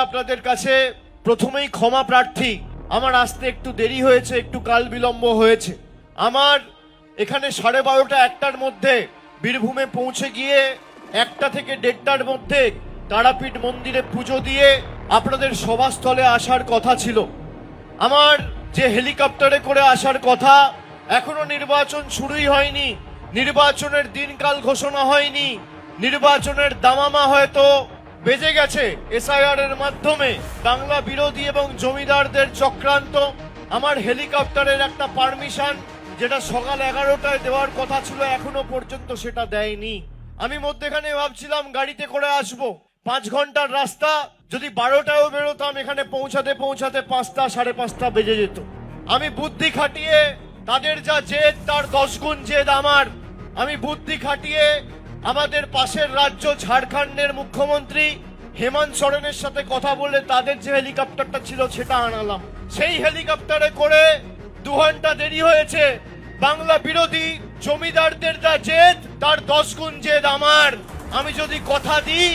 আপনাদের কাছে প্রথমেই ক্ষমা প্রার্থী। আমার আসতে একটু দেরি হয়েছে, একটু কাল বিলম্ব হয়েছে। আমার এখানে 12:30 1টার মধ্যে বীরভূমে পৌঁছে গিয়ে 1টা থেকে 1:30টার মধ্যে তারাপীঠ মন্দিরে পুজো দিয়ে আপনাদের সভাস্থলে আসার কথা ছিল। আমার যে হেলিকপ্টারে করে আসার কথা, এখনো নির্বাচন শুরুই হয়নি, নির্বাচনের দিনকাল ঘোষণা হয়নি, নির্বাচনের দামামা হয়তো বেজে গেছে এসআইআর এর মাধ্যমে। বাংলা বিরোধী এবং জমিদারদের চক্রান্ত। আমার হেলিকপ্টারের একটা পারমিশন যেটা সকাল 11টায় দেওয়ার কথা ছিল, এখনো পর্যন্ত সেটা দেয়নি। আমি মধ্যেখানে ভাবছিলাম গাড়িতে করে আসবো, 5 ঘন্টার রাস্তা, যদি 12টায়ও বেরোতাম এখানে পৌঁছাতে পৌঁছাতে 5টা 5:30 বেজে যেত। আমি বুদ্ধি খাটিয়ে, তাদের যা জেদ তার 10 গুণ জেদ আমার, আমি বুদ্ধি খাটিয়ে আমাদের পাশের রাজ্য ঝাড়খণ্ডের মুখ্যমন্ত্রী হেমন্ত সোরেনের সাথে কথা বলে তাদের যে হেলিকপ্টারটা ছিল সেটা আনালাম। সেই হেলিকপ্টারে করে 2 ঘন্টা দেরি হয়েছে। বাংলা বিরোধী জমিদারদের যা জেদ তার 10 গুণ জেদ আমার। আমি যদি কথা দিই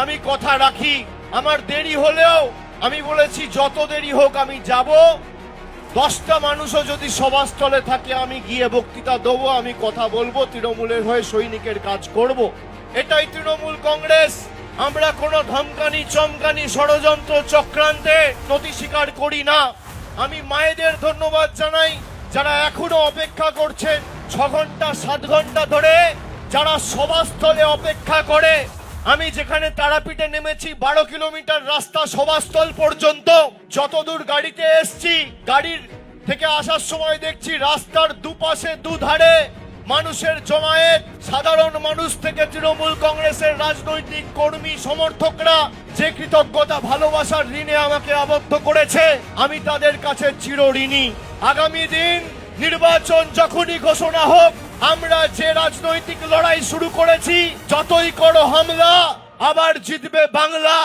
আমি কথা রাখি। আমার দেরি হলেও আমি বলেছি যত দেরি হোক আমি যাব। 10টা মানুষও যদি সভাস্থলে থাকে আমি গিয়ে বক্তৃতা দেবো, আমি কথা বলবো, তৃণমূলের হয়ে সৈনিকের কাজ করব। এটাই তৃণমূল কংগ্রেস। আমরা কোনো ধমকানি চমকানি ষড়যন্ত্র চক্রান্তে নতি স্বীকার করি না। আমি মায়েদের ধন্যবাদ জানাই যারা এখনো অপেক্ষা করছেন 6 ঘন্টা 7 ঘন্টা ধরে, যারা সভাস্থলে অপেক্ষা করে। আমি যেখানে তারাপীঠে নেমেছি 12 কিলোমিটার রাস্তা সভাস্থল পর্যন্ত, যতদূর গাড়িতে এসছি, গাড়ির থেকে আসার সময় দেখছি রাস্তার দুপাশে দুধারে মানুষের জমায়েত। সাধারণ মানুষ থেকে তৃণমূল কংগ্রেসের রাজনৈতিক কর্মী সমর্থকরা যে কৃতজ্ঞতা ভালোবাসার ঋণে আমাকে আবদ্ধ করেছে, আমি তাদের কাছে চিরঋণী। আগামী দিন নির্বাচন যখনই ঘোষণা হোক, আমরা যে রাজনৈতিক লড়াই শুরু করেছি, যতই করো হামলা, আবার জিতবে বাংলা।